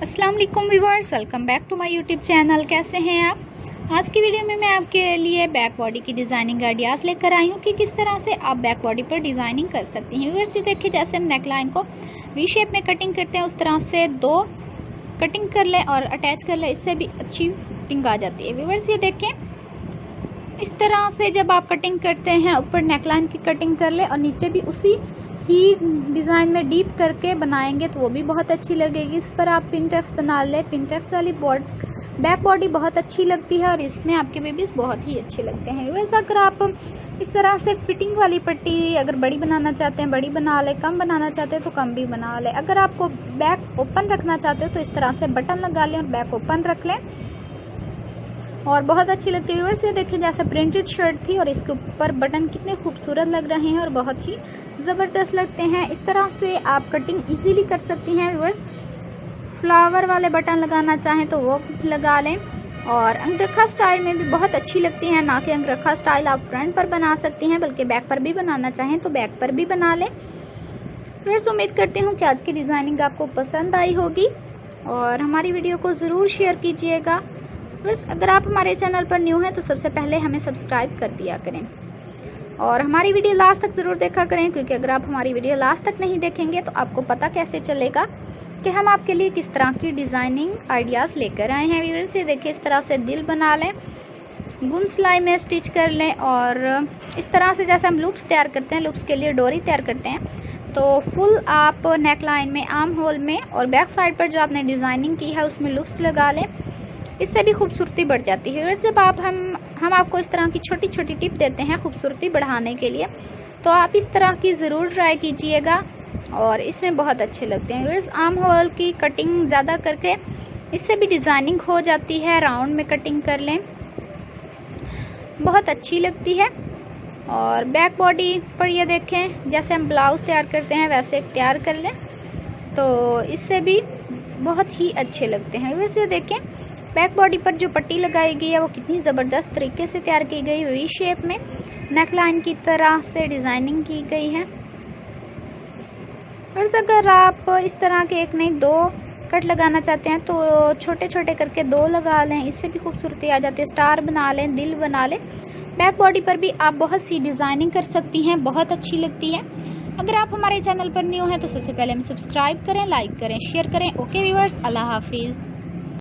अस्सलाम वालेकुम viewers, welcome back to my YouTube channel. कैसे हैं आप? आज की वीडियो में मैं आपके लिए बैक बॉडी की डिज़ाइनिंग आइडियाज़ लेकर आई हूँ कि किस तरह से आप बैक बॉडी पर डिज़ाइनिंग कर सकती हैं। व्यूअर्स ये देखिए, जैसे हम नेक लाइन को वी शेप में कटिंग करते हैं उस तरह से दो कटिंग कर लें और अटैच कर लें, इससे भी अच्छी फिटिंग आ जाती है। व्यूअर्स ये देखें, इस तरह से जब आप कटिंग करते हैं ऊपर नेक लाइन की कटिंग कर लें और नीचे भी उसी ही डिज़ाइन में डीप करके बनाएंगे तो वो भी बहुत अच्छी लगेगी। इस पर आप पिनटेक्स बना लें। पिनटेक्स वाली बैक बॉडी बहुत अच्छी लगती है और इसमें आपके बेबीज़ बहुत ही अच्छे लगते हैं। वैसे अगर आप इस तरह से फिटिंग वाली पट्टी अगर बड़ी बनाना चाहते हैं बड़ी बना लें, कम बनाना चाहते हैं तो कम भी बना लें। अगर आपको बैक ओपन रखना चाहते हो तो इस तरह से बटन लगा लें और बैक ओपन रख लें और बहुत अच्छी लगती है। व्यूअर्स ये देखिए, जैसे प्रिंटेड शर्ट थी और इसके ऊपर बटन कितने खूबसूरत लग रहे हैं और बहुत ही ज़बरदस्त लगते हैं। इस तरह से आप कटिंग इजीली कर सकती हैं। व्यूअर्स फ्लावर वाले बटन लगाना चाहें तो वो लगा लें और अंगरखा स्टाइल में भी बहुत अच्छी लगती हैं। ना कि अंगरखा स्टाइल आप फ्रंट पर बना सकती हैं बल्कि बैक पर भी बनाना चाहें तो बैक पर भी बना लें। व्यूअर्स उम्मीद करती हूँ कि आज की डिज़ाइनिंग आपको पसंद आई होगी और हमारी वीडियो को ज़रूर शेयर कीजिएगा। बस अगर आप हमारे चैनल पर न्यू हैं तो सबसे पहले हमें सब्सक्राइब कर दिया करें और हमारी वीडियो लास्ट तक ज़रूर देखा करें, क्योंकि अगर आप हमारी वीडियो लास्ट तक नहीं देखेंगे तो आपको पता कैसे चलेगा कि हम आपके लिए किस तरह की डिज़ाइनिंग आइडियाज़ लेकर आए हैं। व्यूअर्स से देखिए, इस तरह से दिल बना लें, गुम सिलाई में स्टिच कर लें और इस तरह से जैसे हम लूप्स तैयार करते हैं, लूप्स के लिए डोरी तैयार करते हैं, तो फुल आप नेक लाइन में, आर्म होल में और बैक साइड पर जो आपने डिज़ाइनिंग की है उसमें लूप्स लगा लें। इससे भी खूबसूरती बढ़ जाती है। जब आप हम आपको इस तरह की छोटी छोटी टिप देते हैं खूबसूरती बढ़ाने के लिए, तो आप इस तरह की ज़रूर ट्राई कीजिएगा और इसमें बहुत अच्छे लगते हैं। आर्म होल की कटिंग ज़्यादा करके इससे भी डिज़ाइनिंग हो जाती है। राउंड में कटिंग कर लें, बहुत अच्छी लगती है। और बैक बॉडी पर ये देखें, जैसे हम ब्लाउज़ तैयार करते हैं वैसे तैयार कर लें तो इससे भी बहुत ही अच्छे लगते हैं। वैसे देखें, बैक बॉडी पर जो पट्टी लगाई गई है वो कितनी ज़बरदस्त तरीके से तैयार की गई, वी शेप में नेक लाइन की तरह से डिज़ाइनिंग की गई है। और अगर आप इस तरह के एक नहीं दो कट लगाना चाहते हैं तो छोटे छोटे करके दो लगा लें, इससे भी खूबसूरती आ जाती है। स्टार बना लें, दिल बना लें। बैक बॉडी पर भी आप बहुत सी डिज़ाइनिंग कर सकती हैं, बहुत अच्छी लगती है। अगर आप हमारे चैनल पर न्यू हैं तो सबसे पहले हमें सब्सक्राइब करें, लाइक करें, शेयर करें। ओके व्यूअर्स, अल्लाह हाफिज़।